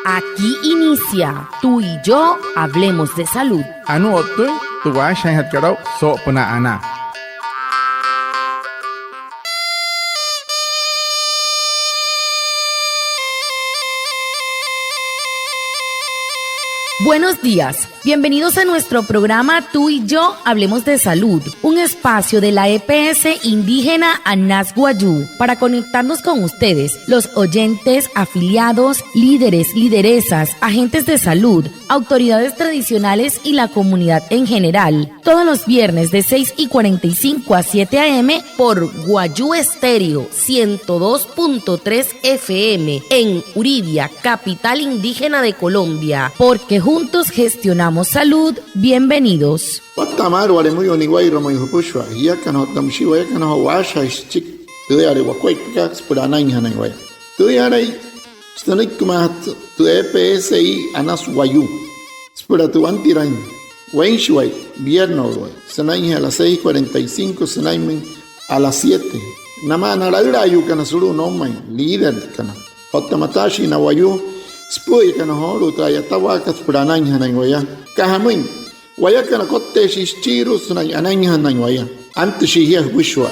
Aquí inicia Tú y yo hablemos de salud. Anu otu, tu wa shan hat karau so puna ana. Buenos días, bienvenidos a nuestro programa Tú y yo hablemos de salud, un espacio de la EPS indígena Anas Wayuu para conectarnos con ustedes, los oyentes, afiliados, líderes, lideresas, agentes de salud, autoridades tradicionales y la comunidad en general, todos los viernes de 6:45 a 7 a.m. por Wayuu Estéreo 102.3 FM en Uribia, capital indígena de Colombia, porque juntos gestionamos salud. Bienvenidos. Watamar wale muy oniguairo muy hupushwa ya kana tamshiwa ya kana washa ischik tuyare wakweka spurana inhana waya tuyare stanik kumat tu EPSI Anas Wayuu spura tu antiran wenshwai viernes sanai a las 6:45 sanai a las 7 namana rayu kana suru no mai líder kana hotamatashi na Wayuu Spui kana holu traya tawaka spranañ hanan waya kahamin waya kana kotte shichiru sunañ anañ hanan waya antes shihia wishwa.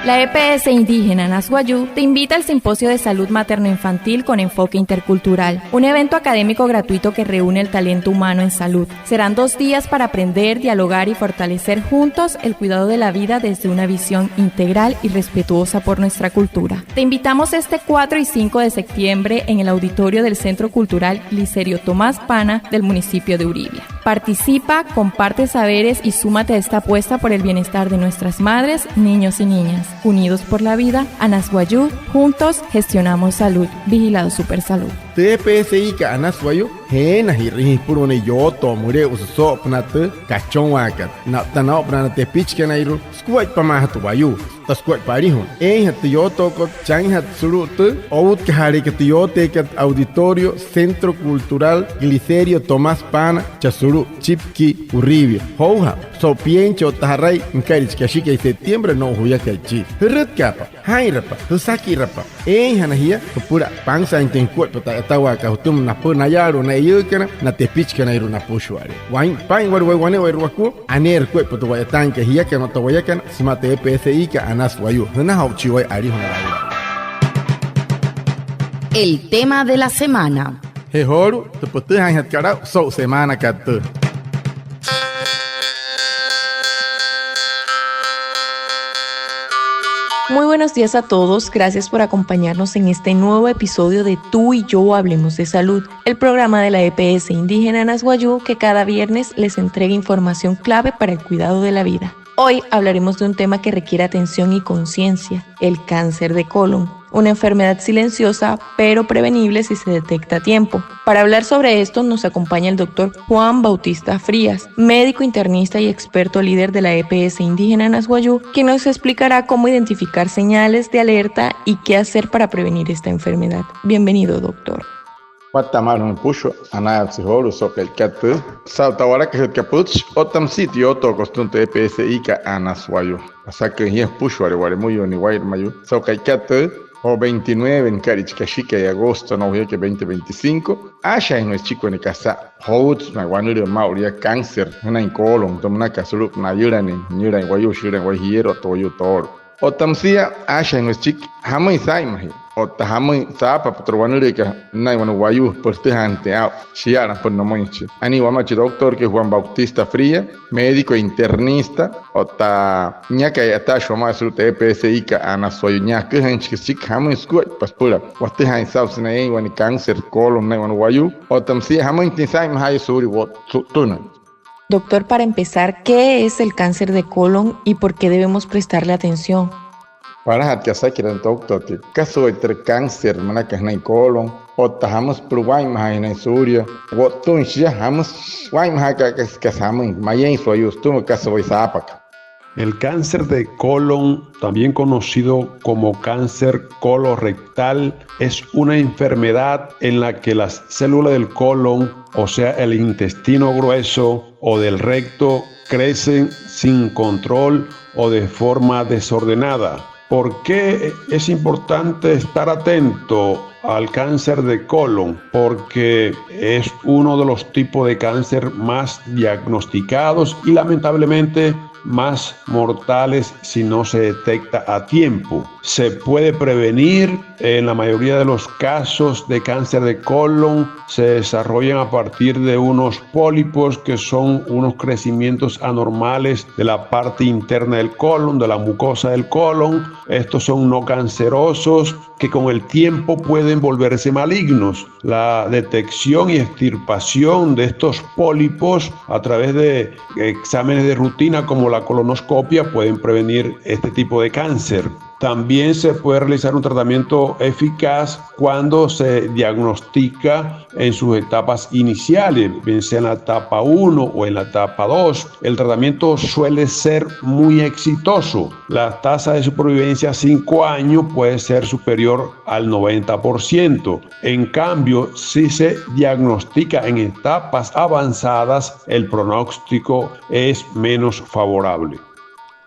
La EPS indígena Anas Wayuu te invita al Simposio de Salud Materno-Infantil con enfoque intercultural, un evento académico gratuito que reúne el talento humano en salud. Serán 2 días para aprender, dialogar y fortalecer juntos el cuidado de la vida desde una visión integral y respetuosa por nuestra cultura. Te invitamos este 4 y 5 de septiembre en el auditorio del Centro Cultural Licerio Tomás Pana del municipio de Uribia. Participa, comparte saberes y súmate a esta apuesta por el bienestar de nuestras madres, niños y niñas. Unidos por la vida, Anas Wayuu, juntos gestionamos salud. Vigilado Supersalud. TPSI ka Anas Wayuu hena hirri purone yoto mure uso pnate kachon wakat na tanao pnate pitch kanairu squat pamahat Wayuu ta squat parihun hat yoto ko chanhat surut out kahari kat yote kat auditorio Centro Cultural Licerio Tomás Pana chasuru chipki Uribia hoja so piencho tarai encarich kashika septiembre no huya kalchi ret kapa hairapa husaki rapa hanahia pura pangsa inten kuat tawa ka hutum na puna yaro na yukana na tepich kana iru na pushware wain pain war wane waku aner kuat putu waya tanke hiya kana to waya kana smate EPSI ka Anas Wayuu na hauchi wai ari hona. El tema de la semana. He horu te putu han hat kara so semana kat. Muy buenos días a todos, gracias por acompañarnos en este nuevo episodio de Tú y yo hablemos de salud, el programa de la EPS indígena Anas Wayuu que cada viernes les entrega información clave para el cuidado de la vida. Hoy hablaremos de un tema que requiere atención y conciencia, el cáncer de colon, una enfermedad silenciosa pero prevenible si se detecta a tiempo. Para hablar sobre esto nos acompaña el doctor Juan Bautista Frías, médico internista y experto líder de la EPS indígena Anas Wayuu, quien nos explicará cómo identificar señales de alerta y qué hacer para prevenir esta enfermedad. Bienvenido, doctor. Watamar pusho ana sihoru sopel kat saltawara que kapuch otam sitio to costunte EPSI ka Anas Wayuu asaka hiya pusho are muy oni wair mayu so kat o 29 en Carich Kashika y agosto no que 2025 asha en nuestro chico en casa hot na guanuro mauria cáncer una en colon tomna kasulup na yurani nyura en Wayuu shura en Wayhiero toyo tor o tamsia asha en nuestro chico hamai saimai o tahamai sapa patrowanure ka na Wayuu por este ante a shiara por no monchi ani wamachi doctor que Juan Bautista Fría médico internista o ta ñaka ya ta shoma su EPSI ka Anas Wayuu ñaka hanchi sik hamai squat paspura wate han saus na en wani cáncer colon na Wayuu o tamsia hamai tinsai mahai suri wat tuna. Doctor, para empezar, ¿qué es el cáncer de colon y por qué debemos prestarle atención? Para hat kasaki ran doctor que caso entre cáncer mana ka na colon o tahamos pruwai mahai na surya wo tun shia hamos wai mahai ka samun mayen so yustu caso vai sapak. El cáncer de colon, también conocido como cáncer colorectal, es una enfermedad en la que las células del colon, o sea, el intestino grueso o del recto, crecen sin control o de forma desordenada. ¿Por qué es importante estar atento al cáncer de colon? Porque es uno de los tipos de cáncer más diagnosticados y lamentablemente más mortales si no se detecta a tiempo. Se puede prevenir. En la mayoría de los casos de cáncer de colon se desarrollan a partir de unos pólipos que son unos crecimientos anormales de la parte interna del colon, de la mucosa del colon. Estos son no cancerosos que con el tiempo pueden volverse malignos. La detección y extirpación de estos pólipos a través de exámenes de rutina como la colonoscopia pueden prevenir este tipo de cáncer. También se puede realizar un tratamiento eficaz cuando se diagnostica en sus etapas iniciales, bien sea en la etapa 1 o en la etapa 2. El tratamiento suele ser muy exitoso. La tasa de supervivencia a 5 años puede ser superior al 90%. En cambio, si se diagnostica en etapas avanzadas, el pronóstico es menos favorable.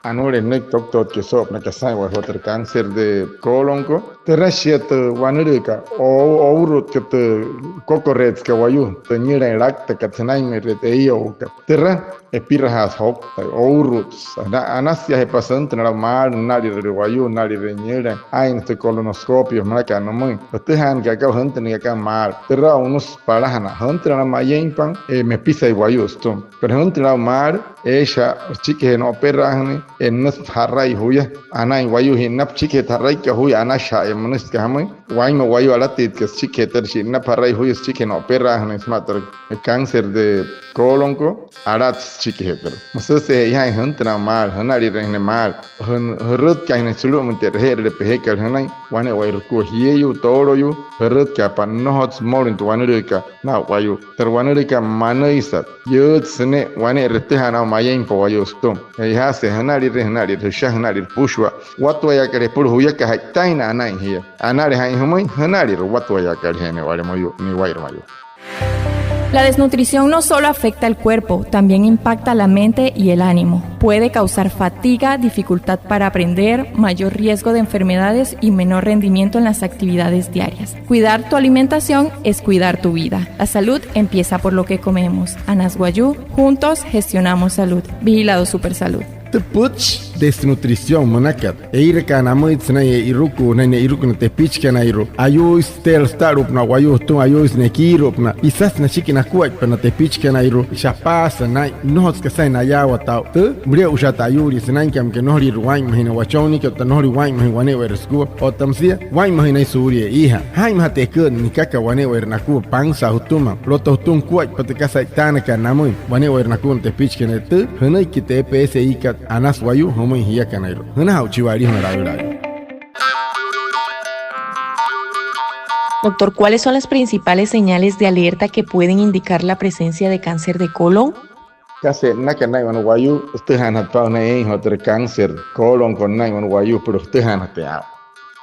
Anure nek doctor que so na kasai wa hoter cáncer de colon ko terasiat wanurika o urut que te cocorrets que wayu te nyira rak te katsanai merete iyo terra epirahas hok o urut anasia he pasante na mal nari de wayu nari de nyira ain te colonoscopio maka no muy te han que acá gente ni acá mal terra unos parahana gente na mayen pan me pisa wayu sto pero gente na mal ella chique no perrahani en nas harrai huya ana wayu hinap chique tarrai que huya ana sha emunis que hamai waimo wayu alatit que chique ter shinna parrai huya chique no perrahani smater cáncer de colon ko arat chique heter masa se ya gente na mal hanari rehne mal rut que ne sulu munter her de peheker hanai wane wayu ko hiyu toro yu rut que pan no hot morin to wanurika na wayu ter wanurika manaisa yut sene wane retehana mayen po wayu stum ya se hanari hanari hanari pushwa watu ya kare pur huya ka taina anai hiya anari hai humai hanari watu ya kare hene wale moyo ni wair mayo. La desnutrición no solo afecta el cuerpo, también impacta la mente y el ánimo. Puede causar fatiga, dificultad para aprender, mayor riesgo de enfermedades y menor rendimiento en las actividades diarias. Cuidar tu alimentación es cuidar tu vida. La salud empieza por lo que comemos. Anas Guayú, juntos gestionamos salud. Vigilado Supersalud. Puch desnutrición manakat eire kana muits na iruku na iruku na tepich kana iru ayu stel starup na wayu tu ayu snekirup na isas na chikina kuat na tepich kana iru chapasa na nohos ka sai na ya wata tu mure usata yuri snan kam ke nohri ruwain mahina wachoni ke ta nohri wain mahin wane wer sku otamsia wain mahina suri iha hai ma te kun ni kaka wane wer na ku pangsa hutuma loto hutun kuat patika sai tana kana muy wane wer na ku tepich kana tu hanai ki TPS ikat Anas Wayu homo hiya kanairo hana hauchiwari honorario. Doctor, ¿cuáles son las principales señales de alerta que pueden indicar la presencia de cáncer de colon? Casi nakanai wan wayu ustehan hatpa na hoter cáncer colon con nai wan wayu pero ustehan hatea.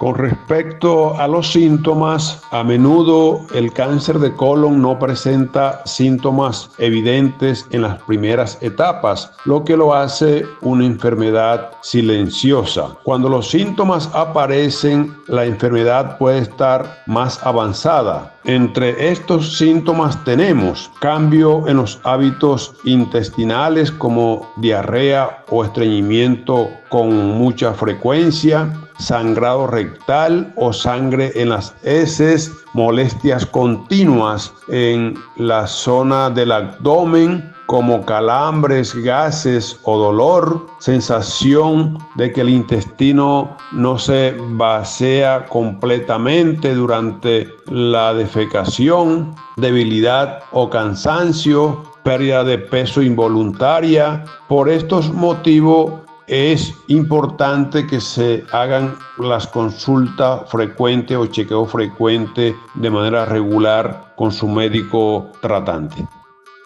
Con respecto a los síntomas, a menudo el cáncer de colon no presenta síntomas evidentes en las primeras etapas, lo que lo hace una enfermedad silenciosa. Cuando los síntomas aparecen, la enfermedad puede estar más avanzada. Entre estos síntomas tenemos cambio en los hábitos intestinales como diarrea o estreñimiento con mucha frecuencia, sangrado rectal o sangre en las heces, molestias continuas en la zona del abdomen como calambres, gases o dolor, sensación de que el intestino no se vacía completamente durante la defecación, debilidad o cansancio, pérdida de peso involuntaria. Por estos motivos es importante que se hagan las consultas frecuentes o chequeo frecuente de manera regular con su médico tratante.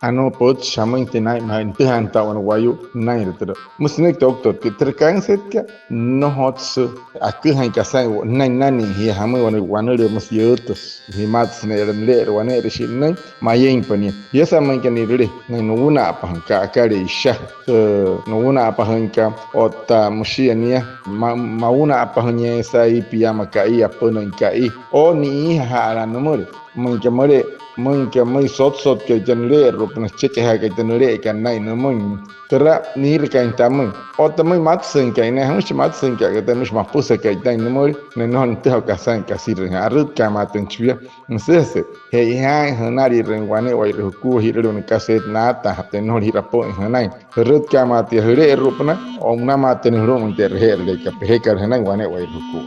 ano pot shaman tenai main tehan tawan wayu nai retro musnik doktor ke terkangset ka no hots aku hai kasai nai nani hi hamai wana le musyotos hi mat sneram le wana re shin mayeng pani yesa mai kan ire nai no una pangka kare isha no una pangka ota musiania mauna apahnya sai pia makai apa no kai o ni hala nomor mungkin sot ke jenle rupna cek ha ke jenle kan nai nomor tera ni rekan tamu o tamu mat sen kai na hamus mat sen kai tamu mapus kai dai nomor non te ha kasan kasir harut kamatan chua msese he hai hanari rengwane wai ku hirun kaset na ta te no hirapo hanai harut kamati hire rupna omna maten rum ter her le ka pehekar hanai wane wai ku.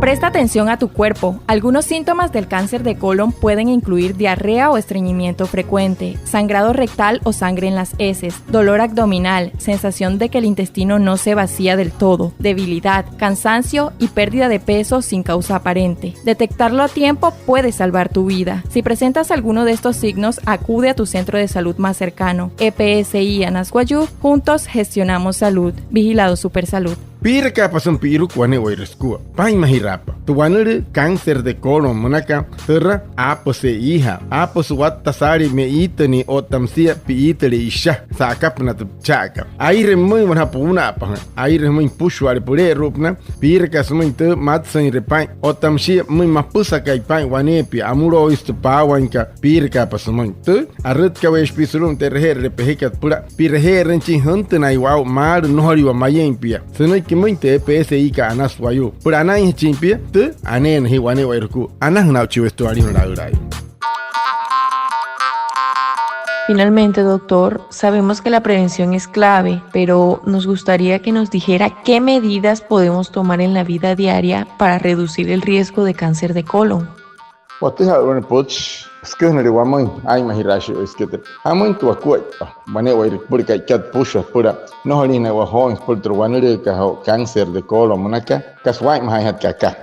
Presta atención a tu cuerpo. Algunos síntomas del cáncer de colon pueden incluir diarrea o estreñimiento frecuente, sangrado rectal o sangre en las heces, dolor abdominal, sensación de que el intestino no se vacía del todo, debilidad, cansancio y pérdida de peso sin causa aparente. Detectarlo a tiempo puede salvar tu vida. Si presentas alguno de estos signos, acude a tu centro de salud más cercano. EPSI Anasguayú, juntos gestionamos salud. Vigilado Supersalud. Pirka pasan piru kwane wairesku. Pai mahirapa. Tuwanere cáncer de colon monaka terra apose hija. Apos wat tasari me itani o tamsia pi itali isha. Sakap na chaka. Aire muy wana puna apa. Aire muy pushwari pure rupna. Pirka sumai te matsan repai. O tamsia muy mapusa kai pai wanepi amuro istu pawanka. Pirka pasumai te arret ka wesh pisurum terher repehikat pura. Pirher renchi huntena iwau mar nohari wa mayempia. Senai muito PSI ka anas wayu. Por anai chimpia te anen hi wane wairuku. Anas nau chiu estuari no laurai. Finalmente, doctor, sabemos que la prevención es clave, pero nos gustaría que nos dijera qué medidas podemos tomar en la vida diaria para reducir el riesgo de cáncer de colon. Sekarang wamai ai mahirashi iskete hamai tu akuai mane wai pur kai kat pusha pura no hali na wa hon pur truanere ka cáncer de colon monaka kaswai mahai hat kaka.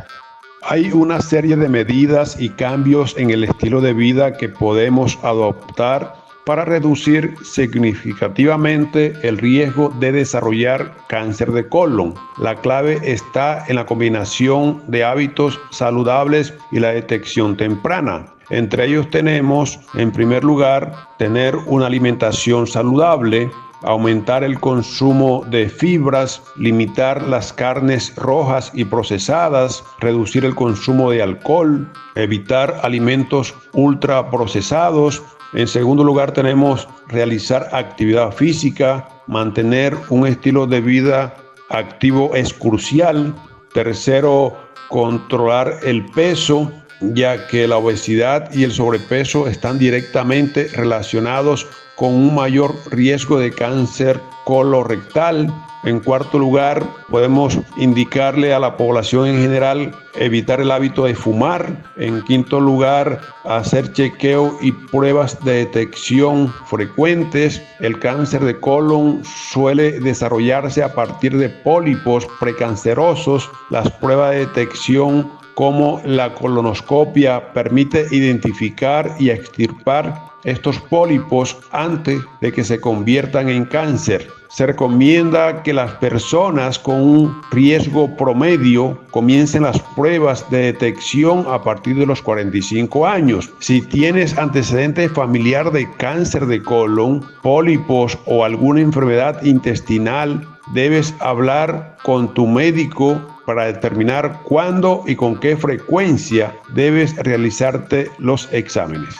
Hay una serie de medidas y cambios en el estilo de vida que podemos adoptar para reducir significativamente el riesgo de desarrollar cáncer de colon. La clave está en la combinación de hábitos saludables y la detección temprana. Entre ellos tenemos, en primer lugar, tener una alimentación saludable, aumentar el consumo de fibras, limitar las carnes rojas y procesadas, reducir el consumo de alcohol, evitar alimentos ultraprocesados. En segundo lugar, tenemos realizar actividad física, mantener un estilo de vida activo es crucial. Tercero, controlar el peso, ya que la obesidad y el sobrepeso están directamente relacionados con un mayor riesgo de cáncer colorectal. En cuarto lugar, podemos indicarle a la población en general evitar el hábito de fumar. En quinto lugar, hacer chequeo y pruebas de detección frecuentes. El cáncer de colon suele desarrollarse a partir de pólipos precancerosos. Las pruebas de detección como la colonoscopia permite identificar y extirpar estos pólipos antes de que se conviertan en cáncer. Se recomienda que las personas con un riesgo promedio comiencen las pruebas de detección a partir de los 45 años. Si tienes antecedente familiar de cáncer de colon, pólipos o alguna enfermedad intestinal, debes hablar con tu médico para determinar cuándo y con qué frecuencia debes realizarte los exámenes.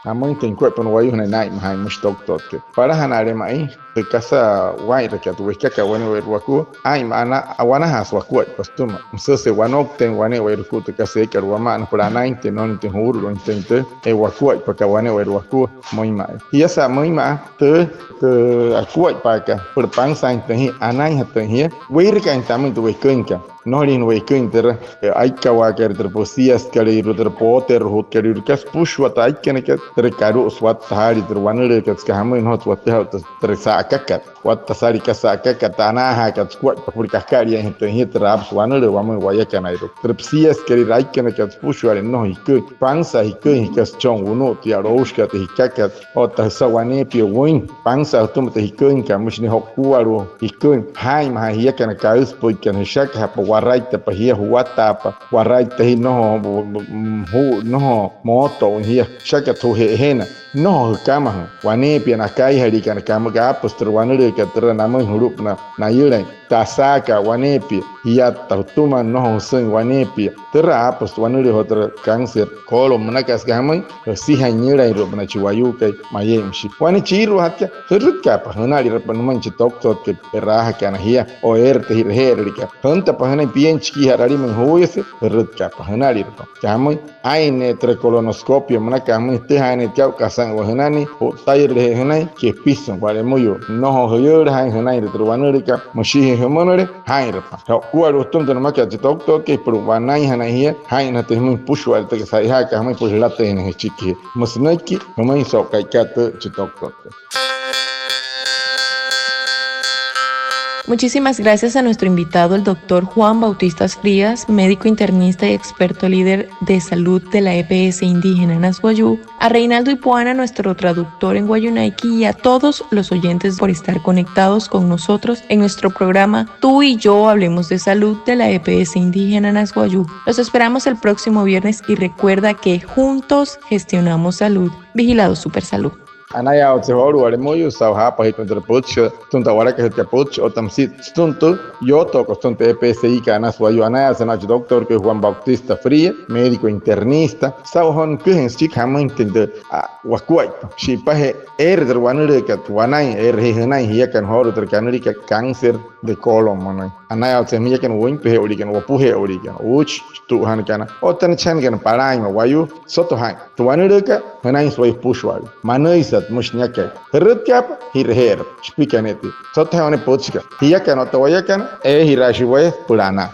Among ten cuerpo no wayu na nai mahai mus doctor ke para hanare mai de casa wai re ka tu ka ka wane wer waku ai mana awana has waku postuma so se wanok ten wane wer ku te ka se ka wama na para nai ten non ten huru lo intente e waku pa ka wane wer waku moi mai ia sa moi ma te aku pa ka per pang sai ten anai ha ten hier wer ka intamen tu we kenka no rin we kenter ai ka wa ka ter posias ka ri ter poter hot ka ri ka push wa tai ka ne ka ter karu swat hari ter wane le ka ska hamen hot wat ha ter sa sakakat wata sari kasakakat anaha kat squat por cascaria en gente rap suano le vamos guaya canairo trepsias que rai que kat pushware no hiku pansa hiku hikas chong uno ti aroshka te hikakat ota sawane pio win pansa tumte hiku inka mushni hokuaro hiku hai ma hiya kana kaus poi kana shak ha warai te pa hiya huata pa warai te no no moto hiya shaka to hena no kama wane pia na kai hari kana kama ga postur wane ke tra nama hurup na yule tasaka wane pia hiya tartuma no sen wane pia tra post wane hotra cancer kolo manakas gamai si hanyira iro na chiwayu kai mayemshi wane chiru hatya hirut ka pa hanali rapan chitok tot ke raha kana hiya o erte hirherika hanta pa hana bien chiki harari man hoyese hirut ka pa hanali rapan gamai aine tre colonoscopio manakam te hane kau kasan wahanani o tayir le hanai ke pison wale moyo no hoyor han hanai retruanurika moshi hemonore hai rapa ko rostum de maka chitok tot ke pro wanai hanai hiya hai na te mun pushu al te sai ha ka mai push late ne chiki musnaki mai so kai kat chitok tot. Muchísimas gracias a nuestro invitado, el doctor Juan Bautistas Frías, médico internista y experto líder de salud de la EPS indígena Nasguayú, a Reinaldo Ipuana, nuestro traductor en Guayunaiki, y a todos los oyentes por estar conectados con nosotros en nuestro programa Tú y Yo Hablemos de Salud de la EPS indígena Nasguayú. Los esperamos el próximo viernes y recuerda que juntos gestionamos salud. Vigilado Super Salud. Anaya otsehoru ale moyo sauha pa hitunter puch tunta wara ke te puch otam sit stuntu yo to costunte EPSI kana suayo anaya sanach doctor que Juan Bautista Fría, médico internista sauhon que chik hama intende wakuai shi pa he der wanure ka wanai hanai hiya kan horu ter kanuri ka cáncer de colon manai anaya otsemia kan win pe origen wapuhe origen uch tu han kana otan chan kan parai ma wayu soto han tu wanure ka hanai suai pushwal manai mushnyake hirut kap hirher spikaneti sote hone pochka hiya kana to waya kana hirashi way purana